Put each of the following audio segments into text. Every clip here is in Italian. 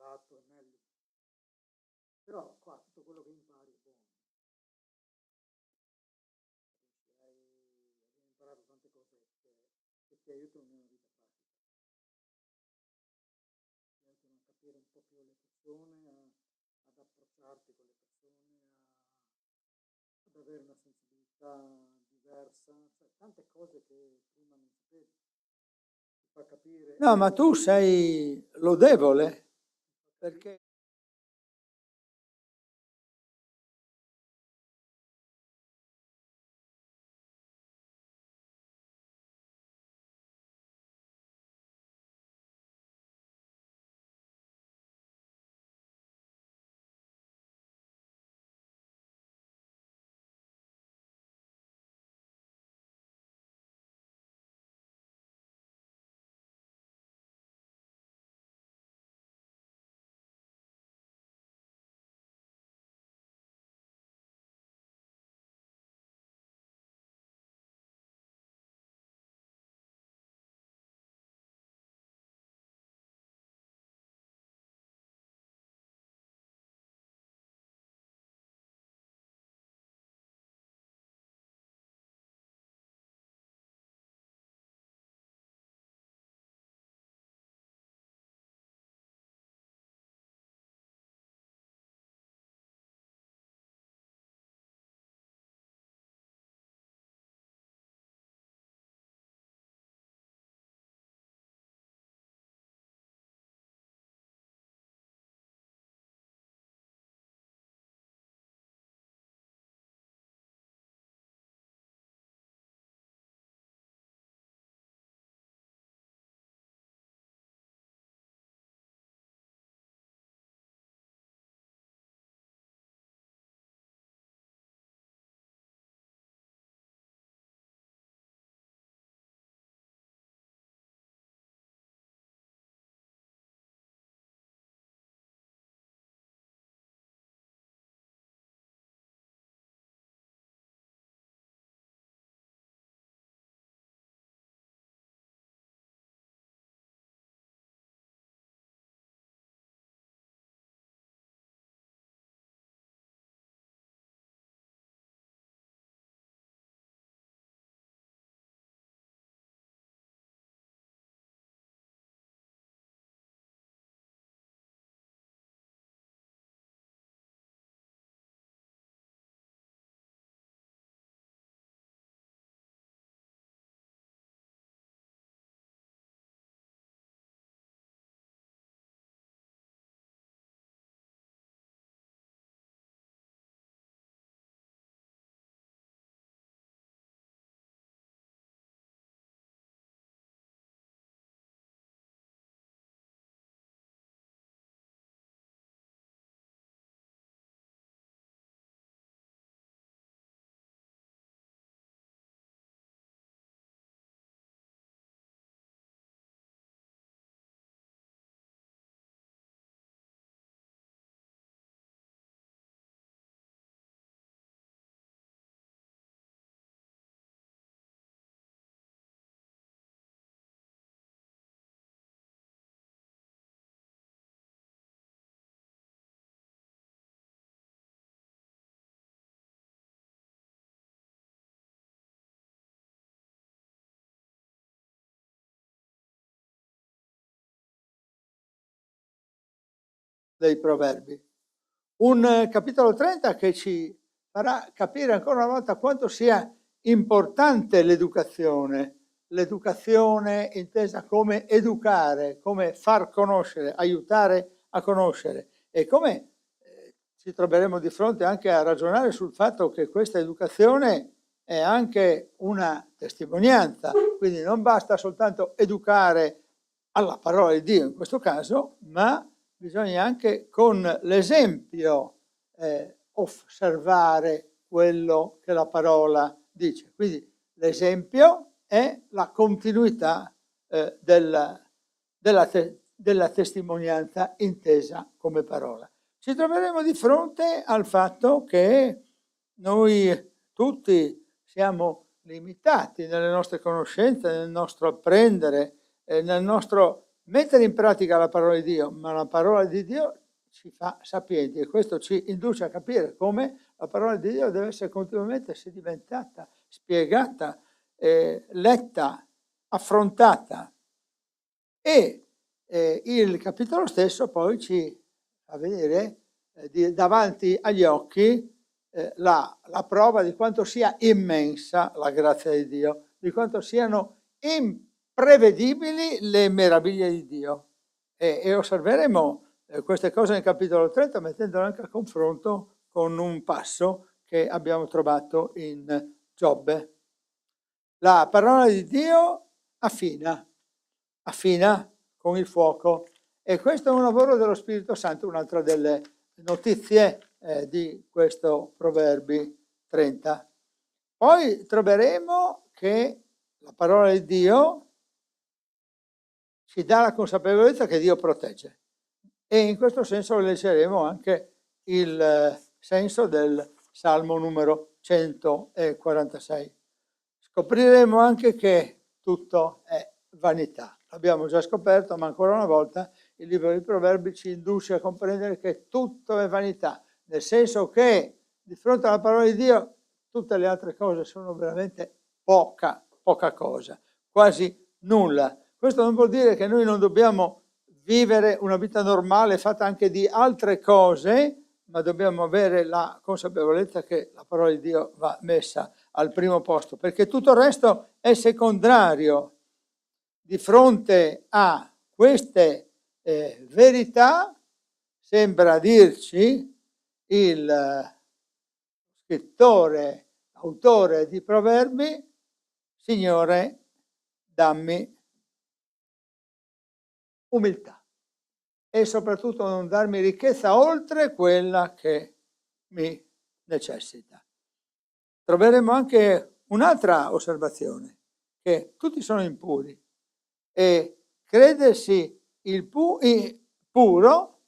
studiato, però qua tutto quello che impari è buono. Hai imparato tante cose che ti aiutano nella vita pratica, ti aiutano a capire un po' più le persone, ad approcciarti con le persone, ad avere una sensibilità diversa, cioè tante cose che prima non sapevi. Ti fa capire. No, ma tu sei lodevole, perché dei Proverbi. Un capitolo 30 che ci farà capire ancora una volta quanto sia importante l'educazione intesa come educare, come far conoscere, aiutare a conoscere, e come ci troveremo di fronte anche a ragionare sul fatto che questa educazione è anche una testimonianza, quindi non basta soltanto educare alla parola di Dio in questo caso, ma bisogna anche con l'esempio osservare quello che la parola dice. Quindi l'esempio è la continuità della testimonianza intesa come parola. Ci troveremo di fronte al fatto che noi tutti siamo limitati nelle nostre conoscenze, nel nostro apprendere, nel nostro mettere in pratica la parola di Dio, ma la parola di Dio ci fa sapienti e questo ci induce a capire come la parola di Dio deve essere continuamente sedimentata, spiegata, letta, affrontata. E il capitolo stesso poi ci fa vedere davanti agli occhi la prova di quanto sia immensa la grazia di Dio, di quanto siano imprevedibili le meraviglie di Dio. E osserveremo queste cose nel capitolo 30 mettendole anche a confronto con un passo che abbiamo trovato in Giobbe. La parola di Dio affina con il fuoco e questo è un lavoro dello Spirito Santo, un'altra delle notizie di questo Proverbi 30. Poi troveremo che la parola di Dio ci dà la consapevolezza che Dio protegge e in questo senso leggeremo anche il senso del Salmo numero 146. Scopriremo anche che tutto è vanità. L'abbiamo già scoperto, ma ancora una volta il libro dei Proverbi ci induce a comprendere che tutto è vanità, nel senso che di fronte alla parola di Dio tutte le altre cose sono veramente poca cosa, quasi nulla. Questo non vuol dire che noi non dobbiamo vivere una vita normale fatta anche di altre cose, ma dobbiamo avere la consapevolezza che la parola di Dio va messa al primo posto, perché tutto il resto è secondario. Di fronte a queste verità sembra dirci il scrittore, autore di Proverbi: Signore, dammi umiltà e soprattutto non darmi ricchezza oltre quella che mi necessita. Troveremo anche un'altra osservazione, che tutti sono impuri e credersi puro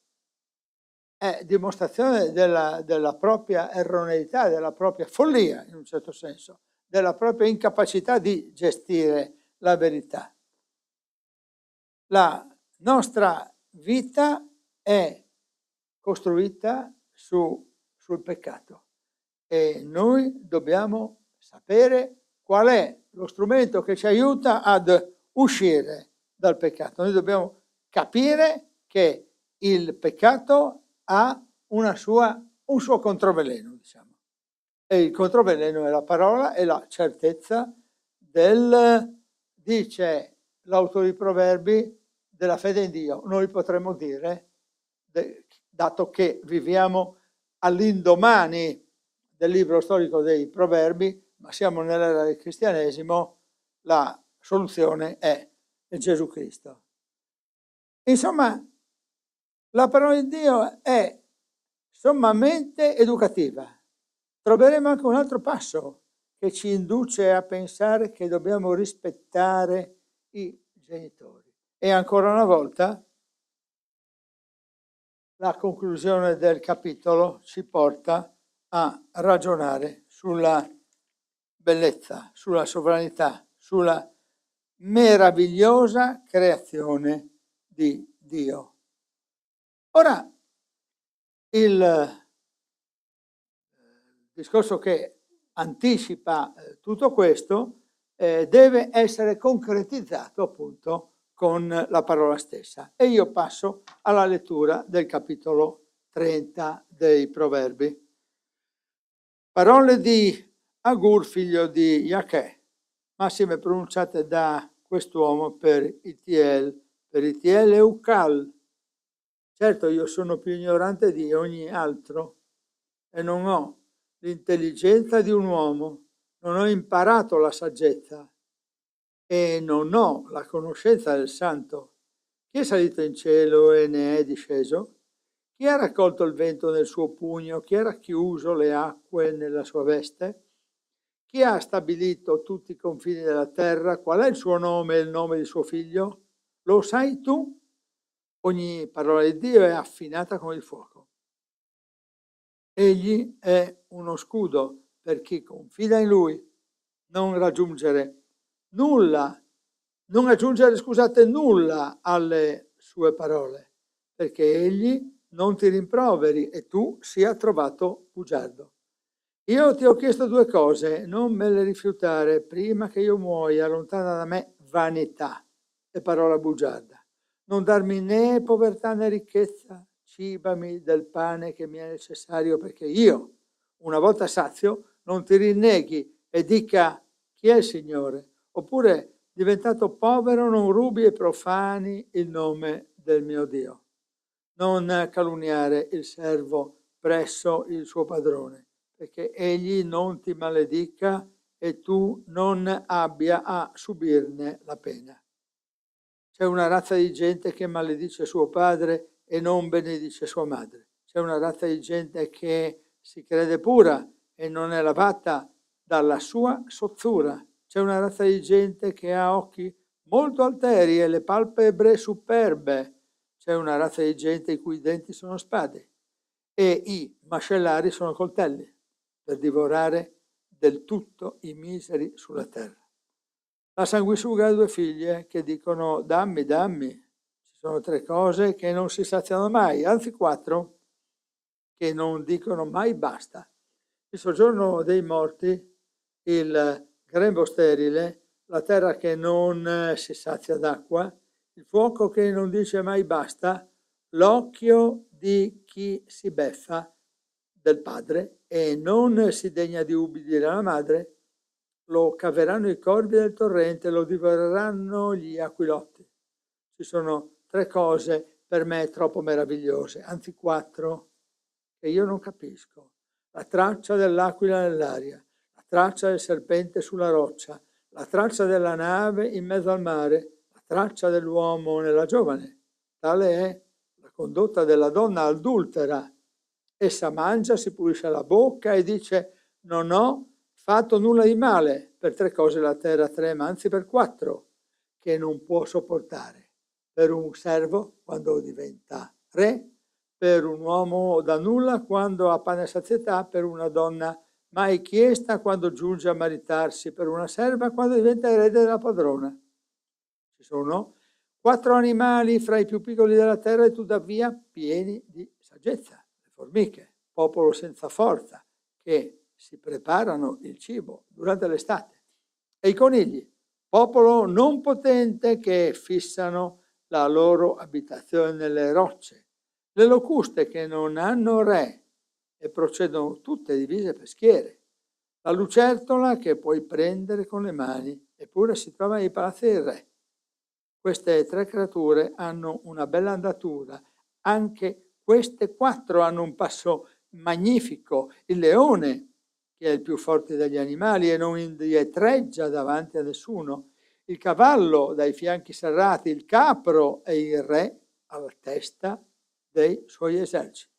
è dimostrazione della propria erroneità, della propria follia in un certo senso, della propria incapacità di gestire la verità. La nostra vita è costruita sul peccato e noi dobbiamo sapere qual è lo strumento che ci aiuta ad uscire dal peccato. Noi dobbiamo capire che il peccato ha un suo controveleno, diciamo. E il controveleno è la parola e la certezza dice l'autore dei Proverbi, della fede in Dio. Noi potremmo dire, dato che viviamo all'indomani del libro storico dei Proverbi, ma siamo nell'era del cristianesimo, la soluzione è Gesù Cristo. Insomma, la parola di Dio è sommamente educativa. Troveremo anche un altro passo che ci induce a pensare che dobbiamo rispettare i genitori. E ancora una volta la conclusione del capitolo ci porta a ragionare sulla bellezza, sulla sovranità, sulla meravigliosa creazione di Dio. Ora, il discorso che anticipa tutto questo deve essere concretizzato appunto con la parola stessa. E io passo alla lettura del capitolo 30 dei Proverbi. Parole di Agur, figlio di Jache, massime pronunciate da quest'uomo per Itiel e Ucal. Certo, io sono più ignorante di ogni altro e non ho l'intelligenza di un uomo, non ho imparato la saggezza e non ho la conoscenza del santo. Chi è salito in cielo e ne è disceso? Chi ha raccolto il vento nel suo pugno? Chi ha racchiuso le acque nella sua veste? Chi ha stabilito tutti i confini della terra? Qual è il suo nome e il nome di suo figlio? Lo sai tu? Ogni parola di Dio è affinata come il fuoco. Egli è uno scudo per chi confida in lui, non raggiungere nulla non aggiungere, scusate, nulla alle sue parole, perché egli non ti rimproveri e tu sia trovato bugiardo. Io ti ho chiesto 2 cose, non me le rifiutare, prima che io muoia, allontana da me vanità e parola bugiarda. Non darmi né povertà né ricchezza, cibami del pane che mi è necessario, perché io, una volta sazio, non ti rinneghi e dica chi è il Signore, oppure diventato povero non rubi e profani il nome del mio Dio. Non calunniare il servo presso il suo padrone, perché egli non ti maledica e tu non abbia a subirne la pena. C'è una razza di gente che maledice suo padre e non benedice sua madre. C'è una razza di gente che si crede pura e non è lavata dalla sua sozzura. C'è una razza di gente che ha occhi molto alteri e le palpebre superbe. C'è una razza di gente i cui denti sono spade e i mascellari sono coltelli per divorare del tutto i miseri sulla terra. La sanguisuga ha 2 figlie che dicono dammi, dammi. Ci sono 3 cose che non si saziano mai, anzi 4 che non dicono mai basta. Il soggiorno dei morti, il grembo sterile, la terra che non si sazia d'acqua, il fuoco che non dice mai basta, l'occhio di chi si beffa del padre e non si degna di ubbidire la madre, lo caveranno i corvi del torrente, lo divoreranno gli aquilotti. Ci sono 3 cose per me troppo meravigliose, anzi 4, che io non capisco. La traccia dell'aquila nell'aria, la traccia del serpente sulla roccia, la traccia della nave in mezzo al mare, la traccia dell'uomo nella giovane. Tale è la condotta della donna adultera. Essa mangia, si pulisce la bocca e dice non ho fatto nulla di male. Per 3 cose la terra trema, anzi per 4, che non può sopportare. Per un servo quando diventa re, per un uomo da nulla quando ha pane e sazietà, per una donna mai chiesta quando giunge a maritarsi, per una serva quando diventa erede della padrona. Ci sono 4 animali fra i più piccoli della terra e tuttavia pieni di saggezza. Le formiche, popolo senza forza, che si preparano il cibo durante l'estate. E i conigli, popolo non potente che fissano la loro abitazione nelle rocce. Le locuste che non hanno re e procedono tutte divise per schiere. La lucertola che puoi prendere con le mani, eppure si trova nei palazzi del re. Queste 3 creature hanno una bella andatura, anche queste 4 hanno un passo magnifico. Il leone, che è il più forte degli animali e non indietreggia davanti a nessuno, il cavallo dai fianchi serrati, il capro e il re alla testa dei suoi eserciti.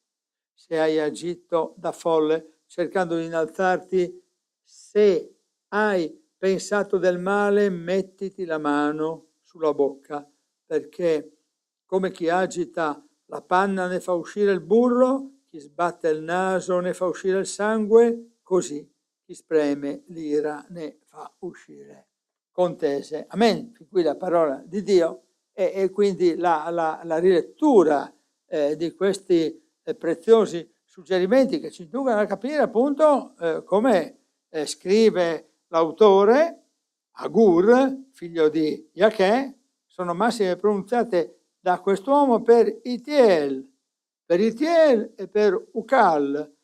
Se hai agito da folle cercando di innalzarti, se hai pensato del male, mettiti la mano sulla bocca, perché come chi agita la panna ne fa uscire il burro, chi sbatte il naso ne fa uscire il sangue, così chi spreme l'ira ne fa uscire contese. Amen. Fin qui la parola di Dio e quindi la rilettura di questi preziosi suggerimenti che ci inducono a capire appunto come scrive l'autore, Agur, figlio di Yachè, sono massime pronunziate da quest'uomo per Itiel e per Ucal.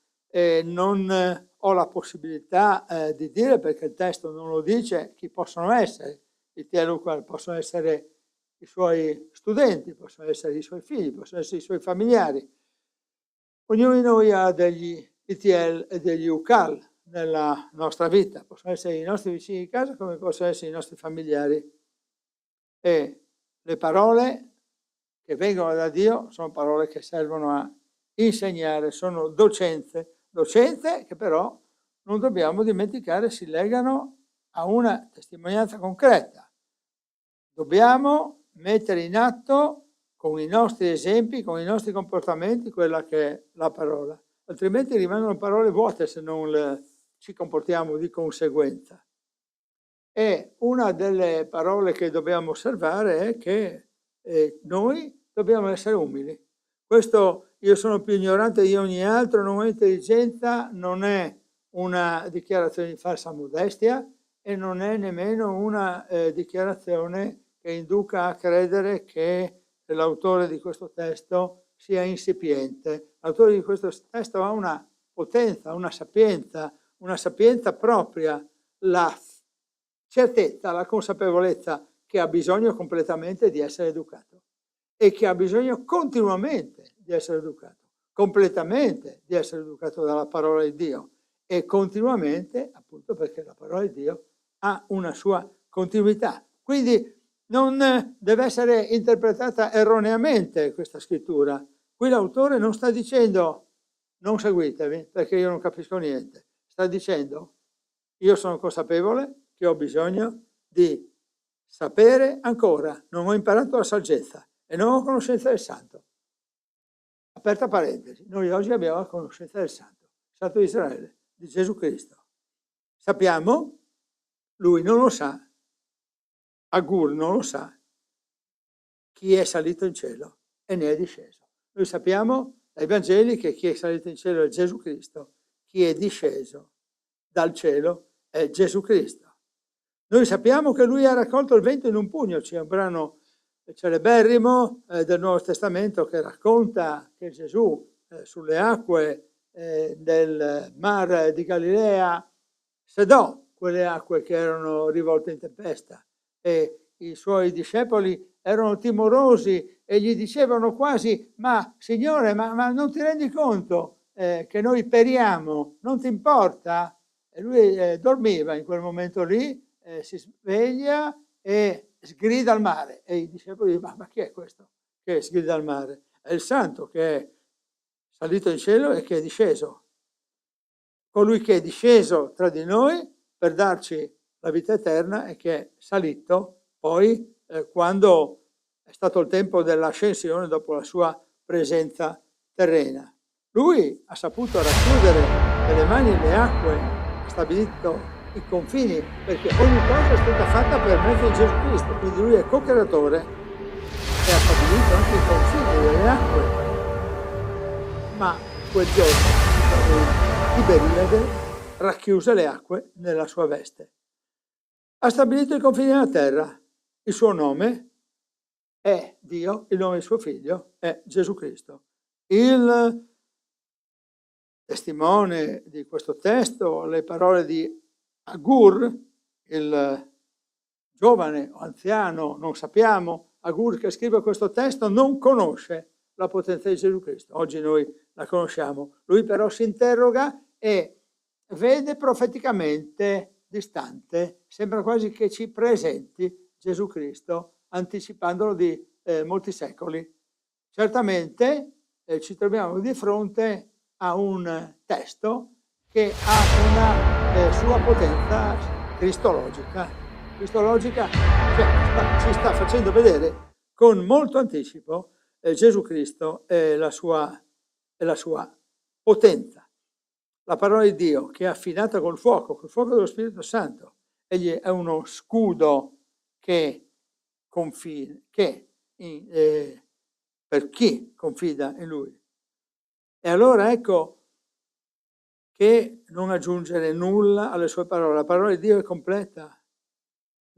Non ho la possibilità di dire, perché il testo non lo dice, chi possono essere. Itiel e Ucal possono essere i suoi studenti, possono essere i suoi figli, possono essere i suoi familiari. Ognuno di noi ha degli Itiel e degli Ucal nella nostra vita, possono essere i nostri vicini di casa come possono essere i nostri familiari. E le parole che vengono da Dio sono parole che servono a insegnare, sono docenze che però non dobbiamo dimenticare si legano a una testimonianza concreta. Dobbiamo mettere in atto con i nostri esempi, con i nostri comportamenti, quella che è la parola, altrimenti rimangono parole vuote se non ci comportiamo di conseguenza. E una delle parole che dobbiamo osservare è che noi dobbiamo essere umili. Questo, io sono più ignorante di ogni altro, non ho intelligenza, non è una dichiarazione di falsa modestia e non è nemmeno una dichiarazione che induca a credere che l'autore di questo testo sia insipiente. L'autore di questo testo ha una potenza, una sapienza propria, la certezza, la consapevolezza che ha bisogno completamente di essere educato e che ha bisogno continuamente di essere educato, completamente di essere educato dalla parola di Dio e continuamente, appunto perché la parola di Dio ha una sua continuità. Quindi non deve essere interpretata erroneamente questa scrittura. Qui l'autore non sta dicendo non seguitevi perché io non capisco niente, sta dicendo io sono consapevole che ho bisogno di sapere ancora, non ho imparato la saggezza e non ho conoscenza del santo. Aperta parentesi, noi oggi abbiamo la conoscenza del santo di Israele, di Gesù Cristo. Sappiamo, lui non lo sa, Agur non lo sa, chi è salito in cielo e ne è disceso. Noi sappiamo dai Vangeli che chi è salito in cielo è Gesù Cristo, chi è disceso dal cielo è Gesù Cristo. Noi sappiamo che lui ha raccolto il vento in un pugno, c'è un brano celeberrimo del Nuovo Testamento che racconta che Gesù sulle acque del mar di Galilea sedò quelle acque che erano rivolte in tempesta e i suoi discepoli erano timorosi e gli dicevano quasi ma Signore ma non ti rendi conto che noi periamo, non ti importa? E lui dormiva in quel momento lì, si sveglia e sgrida al mare e i discepoli dicono ma chi è questo che sgrida al mare? È il santo che è salito in cielo e che è disceso, colui che è disceso tra di noi per darci la vita eterna e che è salito poi quando è stato il tempo dell'ascensione dopo la sua presenza terrena. Lui ha saputo racchiudere nelle mani le acque, ha stabilito i confini, perché ogni cosa è stata fatta per mezzo di Gesù Cristo, quindi lui è co-creatore e ha stabilito anche i confini delle acque. Ma quel giorno Tiberiade racchiuse le acque nella sua veste. Ha stabilito i confini della terra, il suo nome è Dio, il nome del suo figlio è Gesù Cristo. Il testimone di questo testo, le parole di Agur, il giovane o anziano, non sappiamo, Agur che scrive questo testo non conosce la potenza di Gesù Cristo. Oggi noi la conosciamo. Lui però si interroga e vede profeticamente distante, sembra quasi che ci presenti Gesù Cristo, anticipandolo di molti secoli. Certamente ci troviamo di fronte a un testo che ha una sua potenza cristologica, cioè ci sta facendo vedere con molto anticipo Gesù Cristo e la sua potenza. La parola di Dio che è affinata col fuoco dello Spirito Santo, egli è uno scudo che per chi confida in lui. E allora ecco che non aggiungere nulla alle sue parole. La parola di Dio è completa,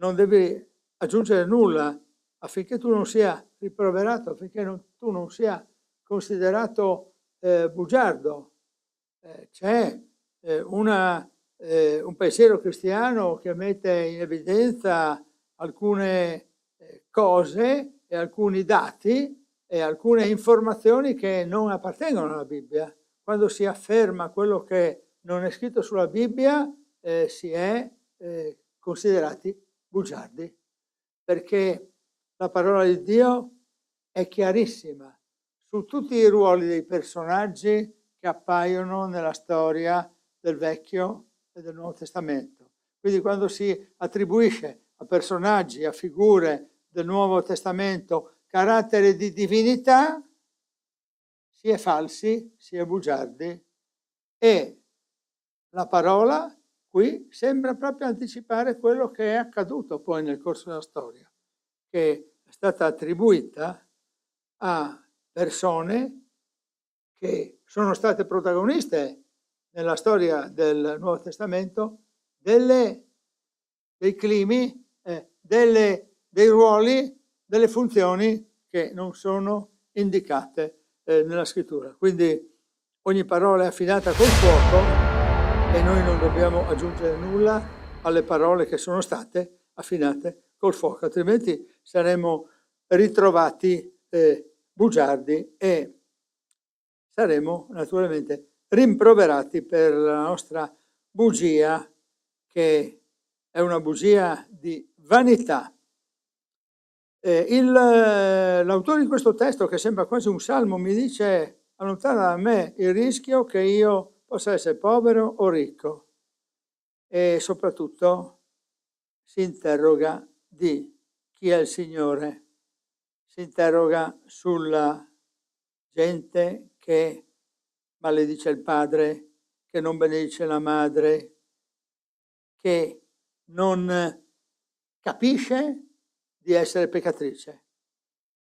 non devi aggiungere nulla affinché tu non sia rimproverato, affinché tu non sia considerato bugiardo. C'è un pensiero cristiano che mette in evidenza alcune cose e alcuni dati e alcune informazioni che non appartengono alla Bibbia. Quando si afferma quello che non è scritto sulla Bibbia si è considerati bugiardi, perché la parola di Dio è chiarissima su tutti i ruoli dei personaggi che appaiono nella storia del Vecchio e del Nuovo Testamento. Quindi quando si attribuisce a personaggi, a figure del Nuovo Testamento carattere di divinità, si è falsi, si è bugiardi, e la parola qui sembra proprio anticipare quello che è accaduto poi nel corso della storia, che è stata attribuita a persone che sono state protagoniste nella storia del Nuovo Testamento dei climi, dei ruoli, delle funzioni che non sono indicate nella scrittura. Quindi ogni parola è affinata col fuoco e noi non dobbiamo aggiungere nulla alle parole che sono state affinate col fuoco, altrimenti saremo ritrovati bugiardi e saremo naturalmente rimproverati per la nostra bugia, che è una bugia di vanità. L'autore di questo testo, che sembra quasi un salmo, mi dice: allontana da me il rischio che io possa essere povero o ricco, e soprattutto si interroga di chi è il Signore, si interroga sulla gente che maledice il padre, che non benedice la madre, che non capisce di essere peccatrice.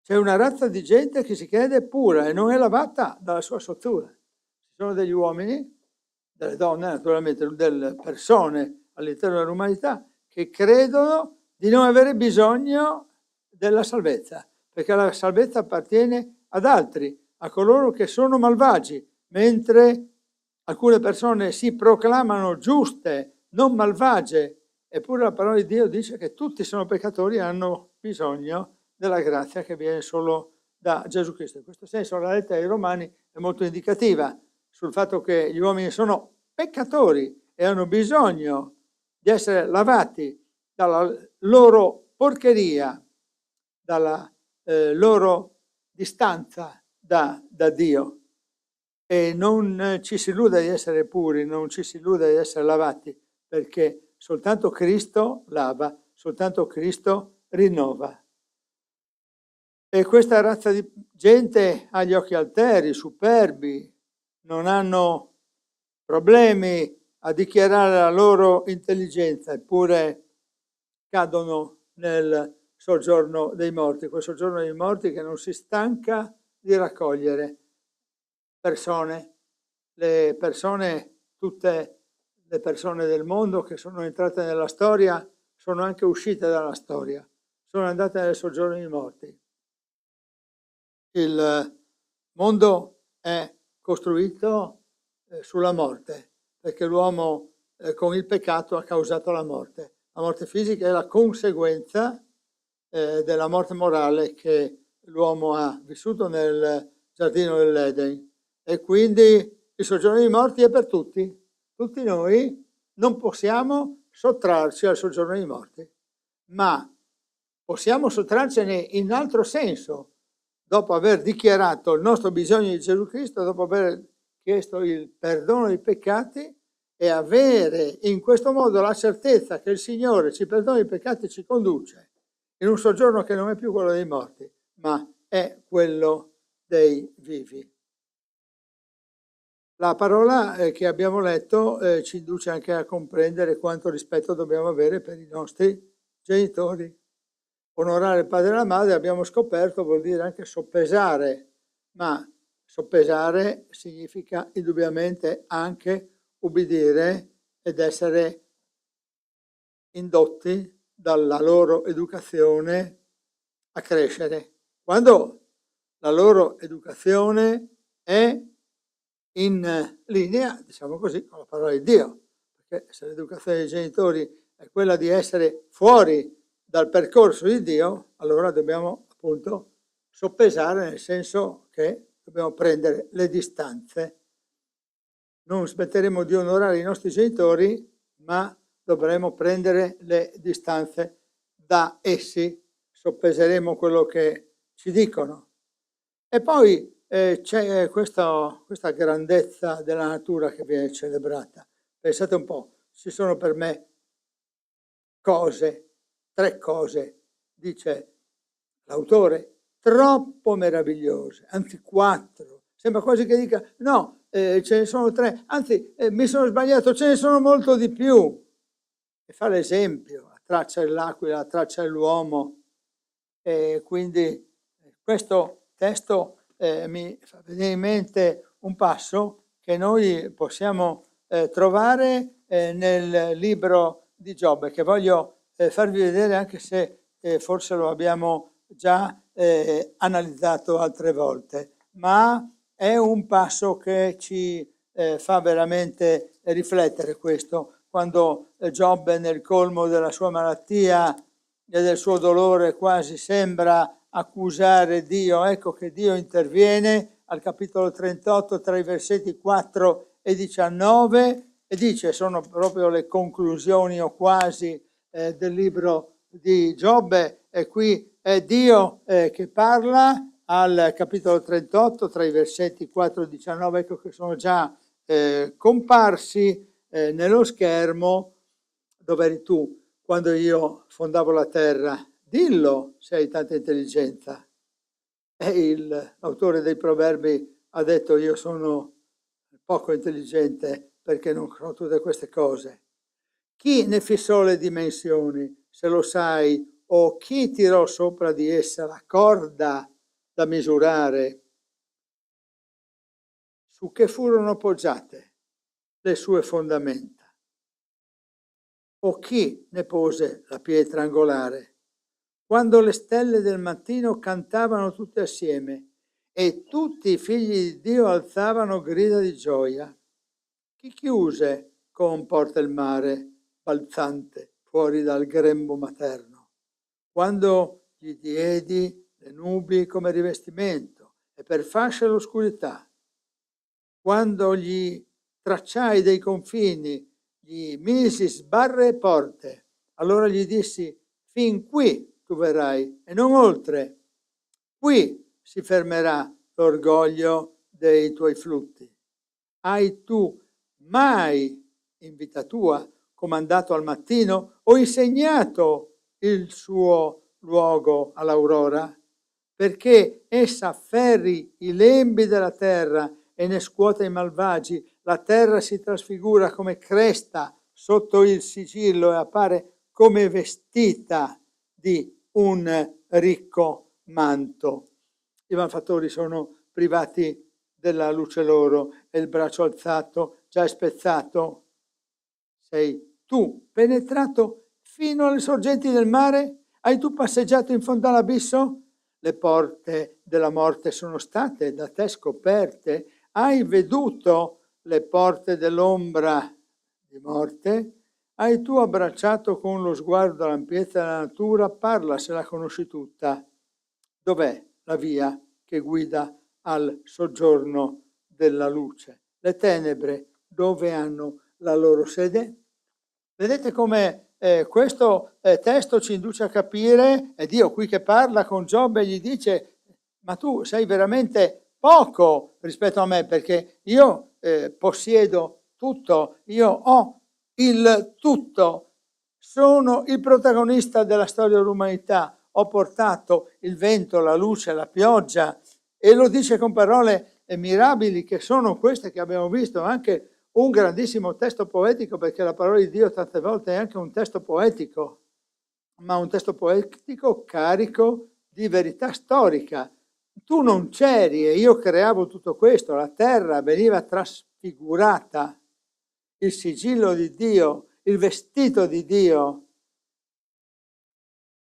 C'è una razza di gente che si crede pura e non è lavata dalla sua sozzura. Ci sono degli uomini, delle donne naturalmente, delle persone all'interno dell'umanità che credono di non avere bisogno della salvezza, perché la salvezza appartiene ad altri, a coloro che sono malvagi, mentre alcune persone si proclamano giuste, non malvagie, eppure la parola di Dio dice che tutti sono peccatori e hanno bisogno della grazia che viene solo da Gesù Cristo. In questo senso la lettera ai Romani è molto indicativa sul fatto che gli uomini sono peccatori e hanno bisogno di essere lavati dalla loro porcheria, dalla loro distanza da Dio, e non ci si illuda di essere puri, non ci si illuda di essere lavati, perché soltanto Cristo lava, soltanto Cristo rinnova. E questa razza di gente ha gli occhi alteri, superbi, non hanno problemi a dichiarare la loro intelligenza, eppure cadono nel soggiorno dei morti, quel soggiorno dei morti che non si stanca di raccogliere persone, tutte le persone del mondo che sono entrate nella storia sono anche uscite dalla storia, sono andate nel soggiorno dei morti. Il mondo è costruito sulla morte, perché l'uomo con il peccato ha causato la morte. La morte fisica è la conseguenza della morte morale che l'uomo ha vissuto nel giardino dell'Eden, e quindi il soggiorno dei morti è per tutti. Tutti noi non possiamo sottrarci al soggiorno dei morti, ma possiamo sottrarcene in altro senso, dopo aver dichiarato il nostro bisogno di Gesù Cristo, dopo aver chiesto il perdono dei peccati e avere in questo modo la certezza che il Signore ci perdona i peccati e ci conduce in un soggiorno che non è più quello dei morti, ma è quello dei vivi. La parola che abbiamo letto ci induce anche a comprendere quanto rispetto dobbiamo avere per i nostri genitori. Onorare il padre e la madre, abbiamo scoperto, vuol dire anche soppesare, ma soppesare significa indubbiamente anche ubbidire ed essere indotti dalla loro educazione a crescere. Quando la loro educazione è in linea, diciamo così, con la parola di Dio, perché se l'educazione dei genitori è quella di essere fuori dal percorso di Dio, allora dobbiamo appunto soppesare, nel senso che dobbiamo prendere le distanze. Non smetteremo di onorare i nostri genitori, ma dovremo prendere le distanze da essi, soppeseremo quello che ci dicono. E poi c'è questa grandezza della natura che viene celebrata. Pensate un po', ci sono per me tre cose, dice l'autore, troppo meravigliose, anzi 4. Sembra quasi che dica, no, ce ne sono 3, anzi mi sono sbagliato, ce ne sono molto di più. e fa l'esempio, traccia l'aquila, traccia l'uomo, e quindi questo testo mi fa venire in mente un passo che noi possiamo trovare nel libro di Giobbe, che voglio farvi vedere, anche se forse lo abbiamo già analizzato altre volte, ma è un passo che ci fa veramente riflettere questo, quando Giobbe nel colmo della sua malattia e del suo dolore quasi sembra accusare Dio. Ecco che Dio interviene al capitolo 38 tra i versetti 4 e 19 e dice, sono proprio le conclusioni o quasi del libro di Giobbe, e qui è Dio che parla al capitolo 38 tra i versetti 4 e 19, ecco che sono già comparsi nello schermo. Dove eri tu quando io fondavo la terra? Dillo se hai tanta intelligenza. E l'autore dei Proverbi ha detto, io sono poco intelligente perché non so tutte queste cose. Chi ne fissò le dimensioni, se lo sai, o chi tirò sopra di essa la corda da misurare? Su che furono poggiate le sue fondamenta? O chi ne pose la pietra angolare? Quando le stelle del mattino cantavano tutte assieme e tutti i figli di Dio alzavano grida di gioia. Chi chiuse con porta il mare balzante fuori dal grembo materno? Quando gli diedi le nubi come rivestimento e per fascia l'oscurità? Quando gli tracciai dei confini, gli misi sbarre e porte, allora gli dissi, fin qui tu verrai e non oltre. Qui si fermerà l'orgoglio dei tuoi flutti. Hai tu mai, in vita tua, comandato al mattino o insegnato il suo luogo all'aurora? Perché essa afferri i lembi della terra e ne scuota i malvagi, la terra si trasfigura come cresta sotto il sigillo e appare come vestita di un ricco manto. I malfattori sono privati della luce loro e il braccio alzato già è spezzato. Sei tu penetrato fino alle sorgenti del mare? Hai tu passeggiato in fondo all'abisso? Le porte della morte sono state da te scoperte? Hai veduto le porte dell'ombra di morte? Hai tu abbracciato con lo sguardo l'ampiezza della natura? Parla se la conosci tutta. Dov'è la via che guida al soggiorno della luce? Le tenebre dove hanno la loro sede? Vedete come questo testo ci induce a capire, è Dio qui che parla con Giobbe e gli dice, ma tu sei veramente poco rispetto a me, perché io possiedo tutto, io ho il tutto, sono il protagonista della storia dell'umanità, ho portato il vento, la luce, la pioggia, e lo dice con parole mirabili che sono queste che abbiamo visto, anche un grandissimo testo poetico, perché la parola di Dio tante volte è anche un testo poetico, ma un testo poetico carico di verità storica. Tu non c'eri e io creavo tutto questo, la terra veniva trasfigurata, il sigillo di Dio, il vestito di Dio.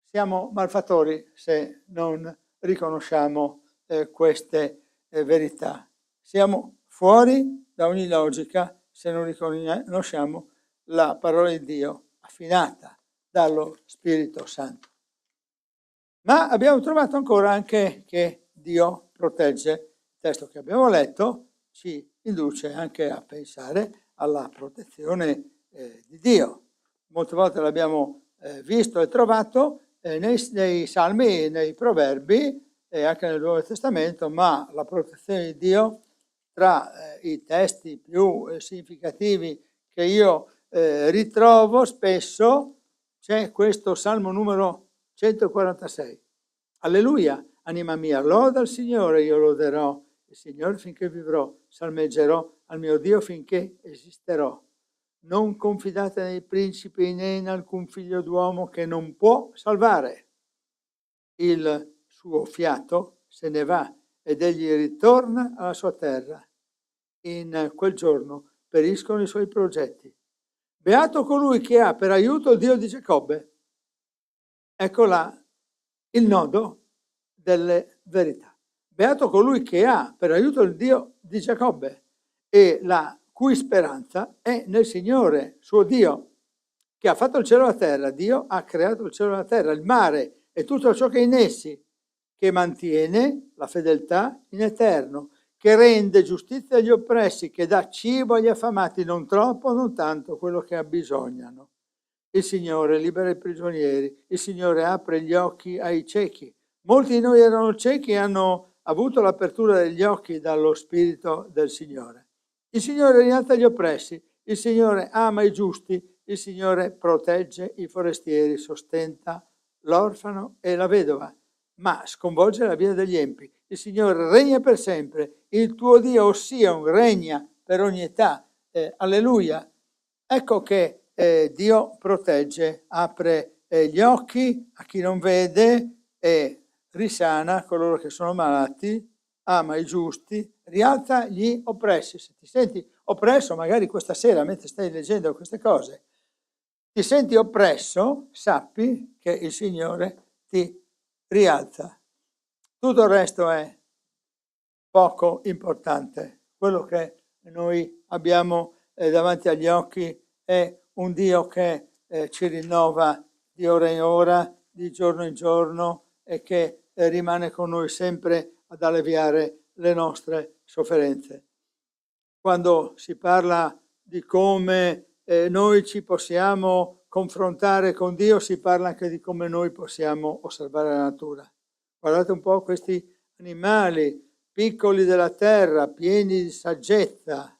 Siamo malfattori se non riconosciamo queste verità. Siamo fuori da ogni logica se non riconosciamo la parola di Dio affinata dallo Spirito Santo. Ma abbiamo trovato ancora anche che Dio protegge. Il testo che abbiamo letto ci induce anche a pensare alla protezione di Dio. Molte volte l'abbiamo visto e trovato nei Salmi, nei Proverbi e anche nel Nuovo Testamento, ma la protezione di Dio, tra i testi più significativi che io ritrovo spesso, c'è questo Salmo numero 146. Alleluia, anima mia, loda il Signore, io loderò il Signore finché vivrò, salmeggerò al mio Dio finché esisterò. non confidate nei principi né in alcun figlio d'uomo che non può salvare. Il suo fiato se ne va ed egli ritorna alla sua terra. In quel giorno periscono i suoi progetti. Beato colui che ha per aiuto il Dio di Giacobbe. Ecco là il nodo delle verità. Beato colui che ha per aiuto il Dio di Giacobbe e la cui speranza è nel Signore, suo Dio, che ha fatto il cielo e la terra. Dio ha creato il cielo e la terra, il mare e tutto ciò che è in essi, che mantiene la fedeltà in eterno, che rende giustizia agli oppressi, che dà cibo agli affamati, non troppo, non tanto, quello che abbisognano. Il Signore libera i prigionieri, il Signore apre gli occhi ai ciechi. Molti di noi erano ciechi e hanno avuto l'apertura degli occhi dallo Spirito del Signore. Il Signore rialza gli oppressi, il Signore ama i giusti, il Signore protegge i forestieri, sostenta l'orfano e la vedova, ma sconvolge la via degli empi. Il Signore regna per sempre, il tuo Dio, ossia, regna per ogni età. Alleluia. Ecco che Dio protegge, apre gli occhi a chi non vede e risana coloro che sono malati, ama i giusti, rialza gli oppressi. Se ti senti oppresso, magari questa sera mentre stai leggendo queste cose, ti senti oppresso, sappi che il Signore ti rialza. Tutto il resto è poco importante. Quello che noi abbiamo davanti agli occhi è un Dio che ci rinnova di ora in ora, di giorno in giorno e che rimane con noi sempre ad alleviare le nostre sofferenze. Quando si parla di come noi ci possiamo confrontare con Dio, si parla anche di come noi possiamo osservare la natura. Guardate un po' questi animali piccoli della terra, pieni di saggezza,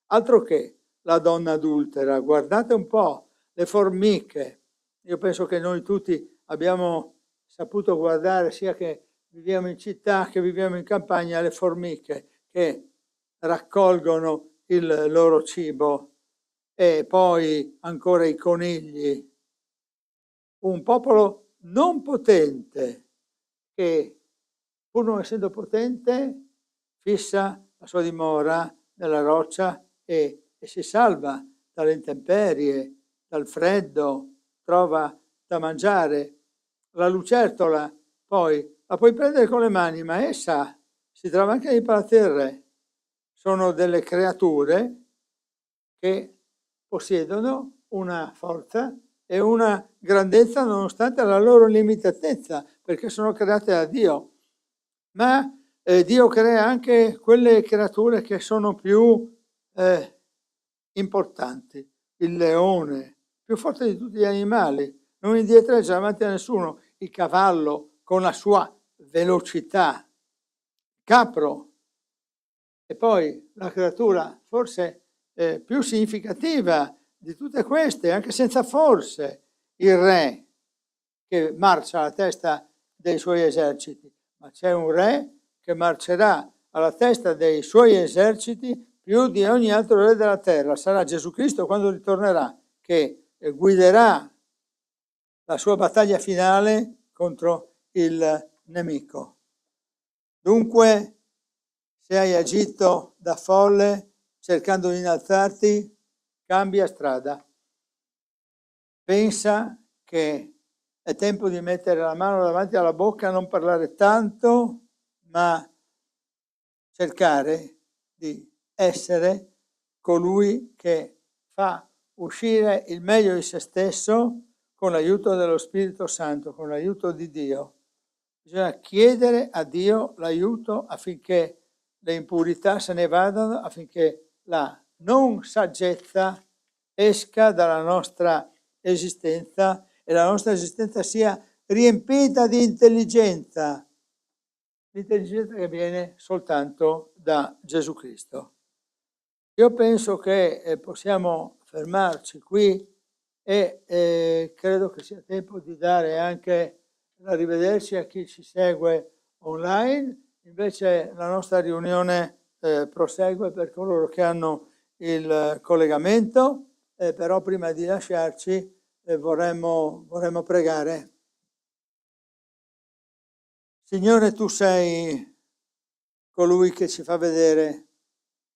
altro che la donna adultera. Guardate un po' le formiche. Io penso che noi tutti abbiamo saputo guardare, sia che viviamo in città che viviamo in campagna, le formiche che raccolgono il loro cibo, e poi ancora i conigli. Un popolo non potente che, pur non essendo potente, fissa la sua dimora nella roccia e si salva dalle intemperie, dal freddo, trova da mangiare. La lucertola poi la puoi prendere con le mani, ma essa si trova anche nei palazzi del re. Sono delle creature che possiedono una forza e una grandezza nonostante la loro limitatezza, perché sono create da Dio. Ma Dio crea anche quelle creature che sono più importanti. Il leone, più forte di tutti gli animali, non indietreggia davanti a nessuno. Il cavallo con la sua velocità, capro. E poi la creatura forse più significativa di tutte queste, anche senza forse, il re che marcia alla testa dei suoi eserciti, ma c'è un re che marcerà alla testa dei suoi eserciti più di ogni altro re della terra. Sarà Gesù Cristo quando ritornerà, che guiderà la sua battaglia finale contro il nemico. Dunque, se hai agito da folle cercando di innalzarti, cambia strada. Pensa che è tempo di mettere la mano davanti alla bocca, non parlare tanto, ma cercare di essere colui che fa uscire il meglio di se stesso con l'aiuto dello Spirito Santo, con l'aiuto di Dio. Bisogna chiedere a Dio l'aiuto affinché le impurità se ne vadano, affinché la non saggezza esca dalla nostra esistenza e la nostra esistenza sia riempita di intelligenza, l'intelligenza che viene soltanto da Gesù Cristo. Io penso che possiamo fermarci qui e credo che sia tempo di dare anche l'arrivederci a chi ci segue online. Invece la nostra riunione prosegue per coloro che hanno il collegamento però prima di lasciarci vorremmo pregare. Signore, tu sei colui che ci fa vedere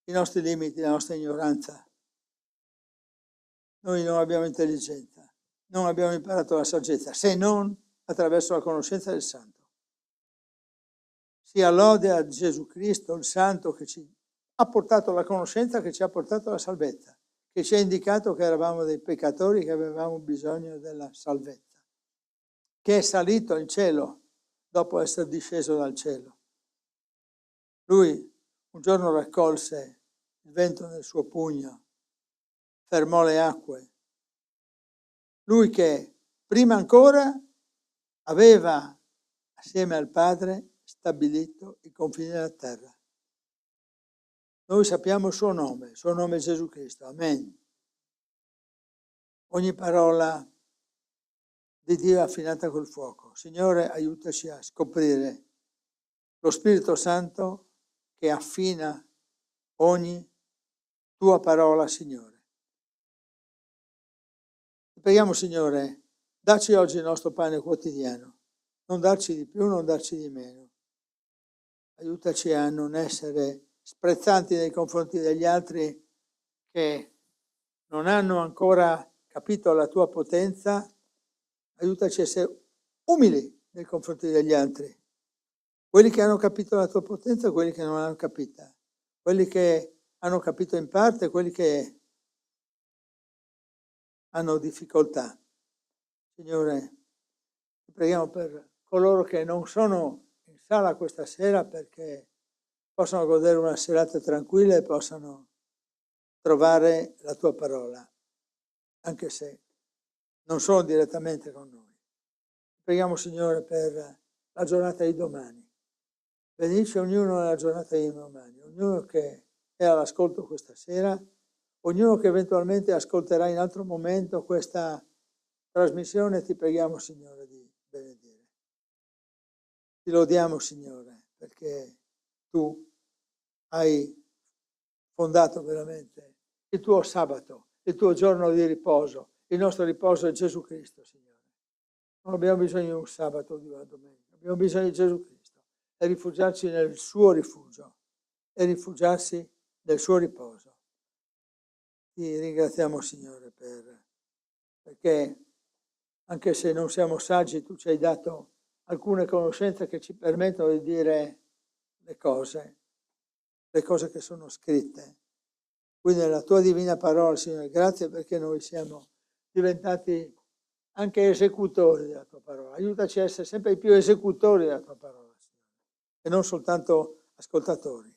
i nostri limiti, la nostra ignoranza. Noi non abbiamo intelligenza, non abbiamo imparato la saggezza, se non attraverso la conoscenza del Santo. Sia lode a Gesù Cristo, il Santo, che ci ha portato la conoscenza, che ci ha portato la salvezza, che ci ha indicato che eravamo dei peccatori, che avevamo bisogno della salvezza, che è salito in cielo dopo essere disceso dal cielo. Lui un giorno raccolse il vento nel suo pugno, fermò le acque. Lui che prima ancora aveva, assieme al Padre, stabilito i confini della terra. Noi sappiamo il suo nome è Gesù Cristo. Amen. Ogni parola di Dio è affinata col fuoco. Signore, aiutaci a scoprire lo Spirito Santo che affina ogni tua parola, Signore. Preghiamo, Signore, dacci oggi il nostro pane quotidiano, non darci di più, non darci di meno. Aiutaci a non essere sprezzanti nei confronti degli altri che non hanno ancora capito la tua potenza. Aiutaci a essere umili nei confronti degli altri. Quelli che hanno capito la tua potenza e quelli che non l'hanno capita. Quelli che hanno capito in parte e quelli che hanno difficoltà. Signore, ti preghiamo per coloro che non sono in sala questa sera perché possano godere una serata tranquilla e possano trovare la tua parola, anche se non sono direttamente con noi. Preghiamo, Signore, per la giornata di domani. Benedice ognuno nella giornata di domani, ognuno che è all'ascolto questa sera, ognuno che eventualmente ascolterà in altro momento questa trasmissione. Ti preghiamo, Signore, di benedire. Ti lodiamo, Signore, perché tu hai fondato veramente il tuo sabato, il tuo giorno di riposo. Il nostro riposo è Gesù Cristo, Signore. Non abbiamo bisogno di un sabato o di una domenica, abbiamo bisogno di Gesù Cristo e rifugiarci nel suo rifugio e rifugiarsi nel suo riposo. Ti ringraziamo, Signore, perché anche se non siamo saggi, tu ci hai dato alcune conoscenze che ci permettono di dire le cose che sono scritte. Quindi nella tua divina parola, Signore, grazie perché noi siamo diventati anche esecutori della tua parola. Aiutaci a essere sempre più esecutori della tua parola, Signore, e non soltanto ascoltatori.